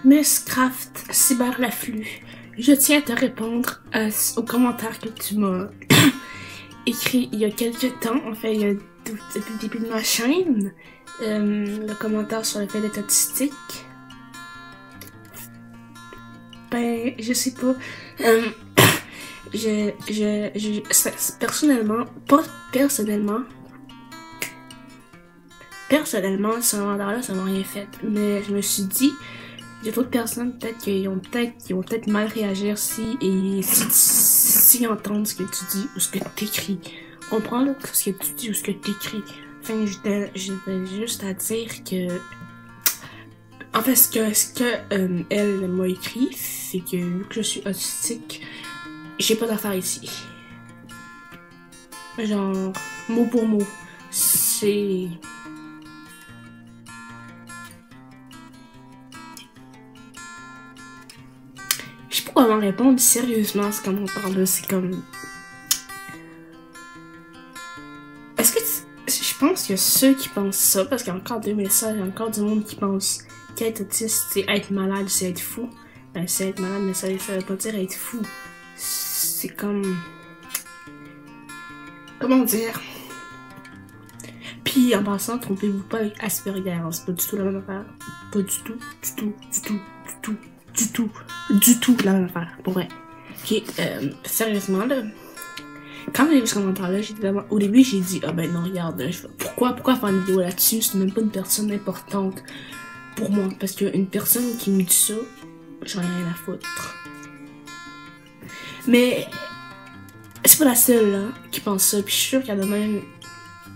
Miss Craft Cyberlaflux, je tiens à te répondre aux commentaires que tu m'as écrit il y a quelques temps, en fait, depuis le début de ma chaîne. Le commentaire sur le fait d'être autistique. Ben, je sais pas. Personnellement, ce commentaire-là, ça m'a rien fait. Mais je me suis dit, il y a d'autres personnes qui vont peut-être mal réagir si entendent ce que tu dis ou ce que t'écris. Comprends là, ce que tu dis ou ce que t'écris. Enfin, j'étais juste à dire que, en fait, ce que elle m'a écrit, c'est que vu que je suis autistique, j'ai pas d'affaires ici. Genre, mot pour mot, c'est... Je sais pas comment répondre sérieusement à ce commentaire-là, c'est comme... Est-ce que je pense qu'il y a ceux qui pensent ça, parce qu'il y a encore des messages, il y a encore du monde qui pense qu'être autiste, c'est être malade, c'est être fou. Ben, c'est être malade, mais ça veut pas dire être fou. C'est comme... Comment dire? Puis, en passant, trompez-vous pas avec Asperger, hein, c'est pas du tout la même affaire. Pas du tout la même affaire, pour vrai. Ok, sérieusement, là, quand j'ai vu ce commentaire-là, au début, j'ai dit, ah ben non, regarde, pourquoi faire une vidéo là-dessus? C'est même pas une personne importante pour moi, parce qu'une personne qui me dit ça, j'en ai rien à foutre. Mais, c'est pas la seule, là, qui pense ça, puis je suis sûre qu'il y en a même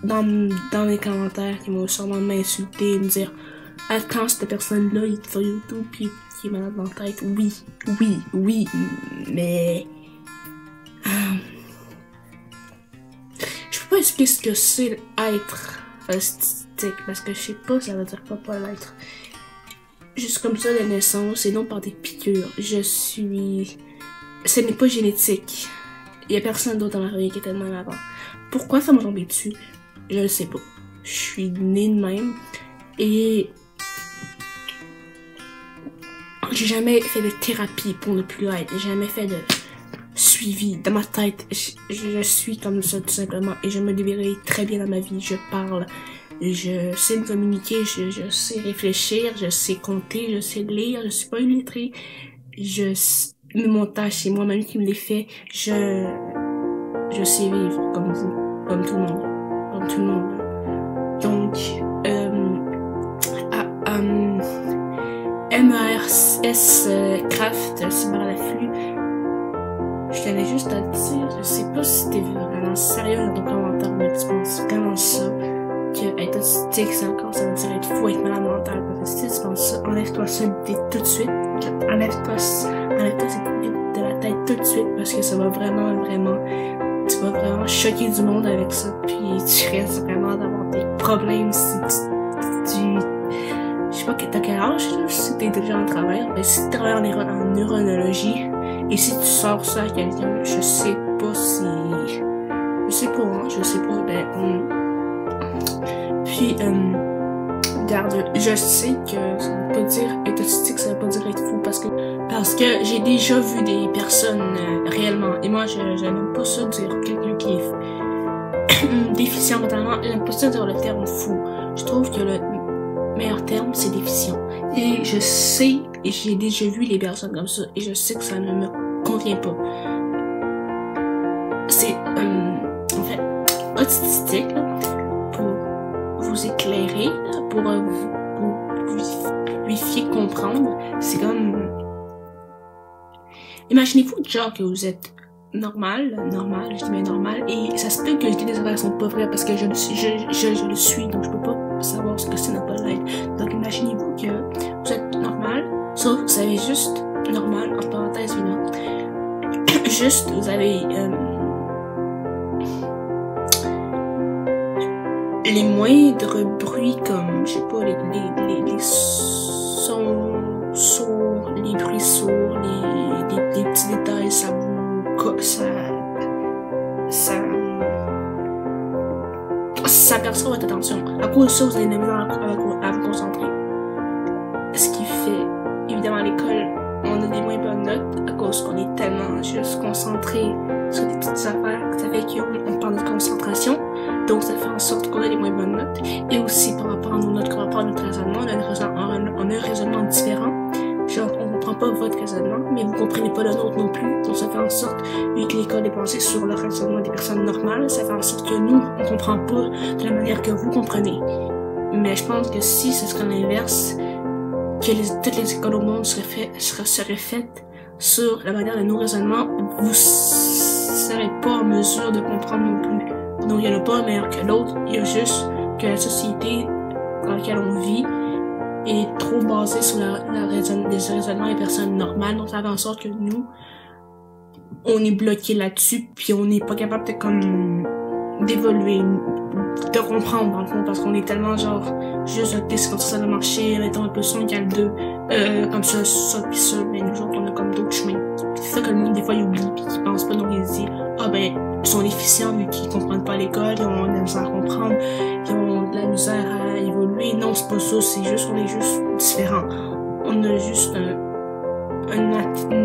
dans les commentaires qui vont sûrement m'insulter, me dire, ah, quand cette personne-là, il est sur YouTube, puis qui est malade dans la tête, oui, mais... je peux pas expliquer ce que c'est être autistique, parce que je sais pas, ça veut dire pas l'être. Juste comme ça de naissance, et non par des piqûres. Ce n'est pas génétique. Il y a personne d'autre dans ma famille qui était de même avant. Pourquoi ça m'a tombé dessus? Je le sais pas. Je suis née de même, et... j'ai jamais fait de thérapie pour ne plus l'être. J'ai jamais fait de suivi. Dans ma tête, je suis comme ça tout simplement. Et je me débrouille très bien dans ma vie. Je parle. Je sais me communiquer. Je sais réfléchir. Je sais compter. Je sais lire. Je suis pas illettrée. Le montage, c'est moi-même qui me l'ai fait. Je sais vivre comme vous. Comme tout le monde. Comme tout le monde. Donc, MERS Craft Cyberlaflux, je tenais juste à te dire, je sais pas si t'es vraiment sérieux dans ton commentaire, mais tu penses vraiment ça, que être autistique, ça veut dire être fou, être malade mental. Parce que si tu penses ça, enlève-toi ça tout de suite, enlève-toi cette idée de la tête tout de suite, parce que ça va vraiment, tu vas vraiment choquer du monde avec ça, puis tu risques vraiment d'avoir des problèmes si tu je sais pas t'as quel âge, si t'es déjà en travail, mais si tu travailles en neuronologie, et si tu sors ça à quelqu'un, je sais pas, ben, puis, regarde, je sais que ça veut pas dire être autistique, ça veut pas dire être fou, parce que j'ai déjà vu des personnes réellement, et moi, je n'aime pas ça dire quelqu'un qui est déficient mentalement, j'aime pas ça dire le terme fou. Je trouve que le meilleur terme, c'est déficient. Et je sais, et j'ai déjà vu les personnes comme ça, et je sais que ça ne me convient pas. C'est, en fait, autistique, là, pour vous éclairer, là, pour vous faire comprendre, c'est comme... Imaginez-vous, genre, que vous êtes normal, je dis bien normal, et ça se peut que je dis des affaires qui sont pas vraies, parce que je le suis, donc je peux pas savoir ce que c'est ne pas l'être. Donc imaginez-vous que vous êtes normal, sauf que vous avez juste normal, entre parenthèses évidemment. Juste, vous avez les moindres bruits comme, je sais pas, les sons sourds, les bruits sourds, les petits détails, ça perçoit votre attention. À cause de ça, vous avez de la misère à vous concentrer. Ce qui fait évidemment, à l'école, on a des moins bonnes notes à cause qu'on est tellement juste concentré sur des petites affaires. Ça fait qu'on parle de concentration. Donc, ça fait en sorte qu'on a des moins bonnes notes. Et aussi, par rapport à nos notes, par rapport à notre raisonnement, on a un raisonnement différent. Genre, on comprend pas votre raisonnement, mais vous comprenez pas le nôtre non plus. Donc, ça fait en sorte, vu que l'école est basée sur le raisonnement des personnes normales, ça fait en sorte que nous, on comprend pas de la manière que vous comprenez. Mais je pense que si ce serait l'inverse, que toutes les écoles au monde seraient faites sur la manière de nos raisonnements, vous serez pas en mesure de comprendre non plus. Donc, il y en a pas un meilleur que l'autre, il y a juste que la société dans laquelle on vit est trop basée sur les raisonnements des personnes normales. Donc, ça fait en sorte que nous, on est bloqué là-dessus, puis on n'est pas capable de comme d'évoluer, de comprendre dans le fond, parce qu'on est tellement genre juste ok, c'est comme ça doit marcher, mettons un peu ça, égale 2, comme ça, puis ça, mais nous autres on a comme d'autres chemins. C'est ça que le monde des fois il oublie, puis qu'ils pensent pas, donc ils se disent ah ben ils sont déficients vu qu'ils comprennent pas l'école, ils ont de la misère à comprendre, ils ont de la misère à évoluer. Non, c'est pas ça, c'est juste on est juste différents. On a juste une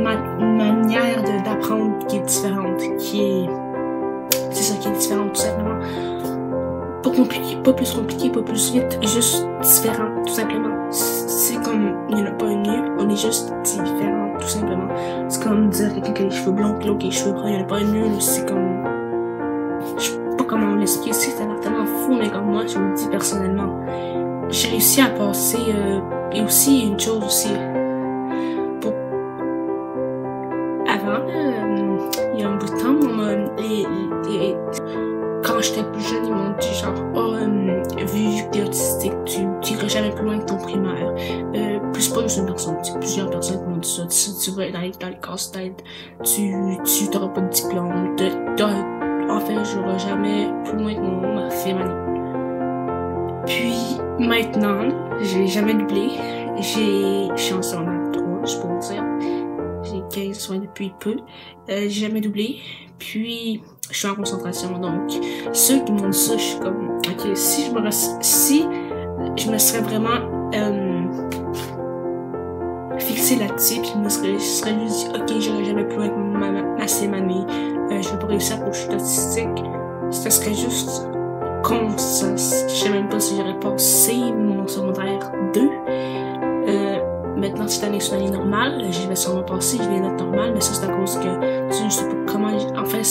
manière d'apprendre qui est différente, c'est ça qui est différent tout simplement. Pas compliqué, pas plus compliqué, pas plus vite, juste différent, tout simplement. C'est comme, il n'y en a pas un mieux, on est juste différent, tout simplement. C'est comme dire quelqu'un qui a les cheveux blonds, l'autre qui a les cheveux bruns, il n'y en a pas un mieux, c'est comme, je sais pas comment l'expliquer, ça a l'air tellement fou, mais comme moi, je me dis personnellement, j'ai réussi à passer, et aussi, une chose aussi, avant, il y a un bout de temps, quand j'étais plus jeune, ils m'ont dit genre, oh, vu que t'es autistique, tu iras jamais plus loin que ton primaire. Plus pas juste une personne, c'est plusieurs personnes qui m'ont dit ça. Si tu vas aller dans les casse-têtes, tu t'auras pas de diplôme. En fait, j'aurai jamais plus loin que ma fille Mani. Puis, maintenant, j'ai jamais doublé. Je suis en secondaire 3, je peux vous dire. J'ai 15 soins depuis peu. J'ai jamais doublé. Puis, je suis en concentration. Donc, ceux qui m'ont dit ça, je suis comme, ok, si je me serais vraiment fixée là-dessus, puis je me serais juste dit, ok, j'irai jamais plus loin que ma sémanie, je vais pas réussir pour que je suis autistique. Ça serait juste con, ça. Je sais même pas si j'aurais passé mon secondaire 2. Maintenant, cette année, c'est une année normale. Je vais sûrement passer, j'ai des notes normales, mais ça, c'est à cause que je sais pas comment. En fait,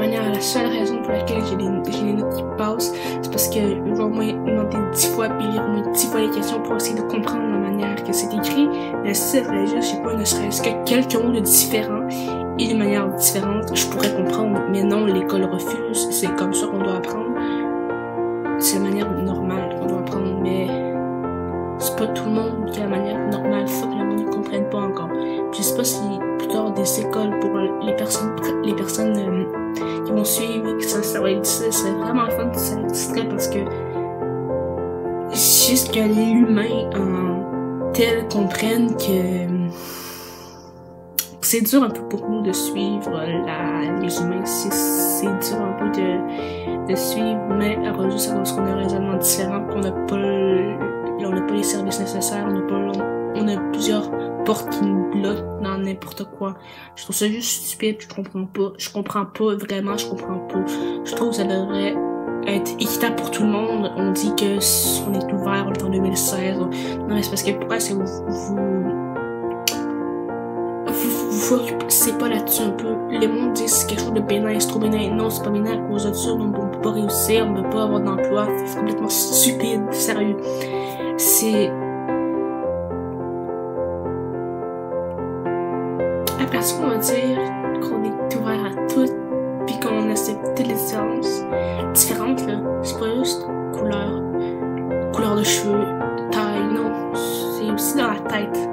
la seule raison pour laquelle j'ai des notes qui passent, c'est parce que je vais au moins demander 10 fois, puis lire au moins 10 fois les questions pour essayer de comprendre la manière que c'est écrit. Mais si ça serait juste, je sais pas, ne serait-ce que quelques mots de différents et de manière différente, je pourrais comprendre. Mais non, l'école refuse. C'est comme ça qu'on doit apprendre. C'est la manière normale qu'on doit apprendre, mais c'est pas tout le monde qui a la manière normale, ça que le monde ne comprenne pas encore. Puis je sais pas si plus tard des écoles pour les personnes qui vont suivre, ça va exister, c'est vraiment fun que ça existerait parce que juste que l'humain en tel comprenne que c'est dur un peu pour nous de suivre les humains, c'est dur un peu de suivre, mais heureusement c'est parce qu'on a un raisonnement différent, qu'on n'a pas les services nécessaires, on a plusieurs portes qui nous bloquent dans n'importe quoi. Je trouve ça juste stupide, je comprends pas vraiment, je comprends pas. Je trouve que ça devrait être équitable pour tout le monde. On dit que on est ouvert, on est en 2016. Non, mais c'est parce que pourquoi est-ce que vous c'est pas là-dessus un peu. Les mondes disent quelque chose de bénin, c'est trop bénin. Non, c'est pas bénin à cause de ça, donc on peut pas réussir, on peut pas avoir d'emploi. C'est complètement stupide, sérieux. C'est... Après ça, on va dire qu'on est ouvert à tout, puis qu'on accepte toutes les différences, là. C'est pas juste couleur de cheveux, taille, non. C'est aussi dans la tête.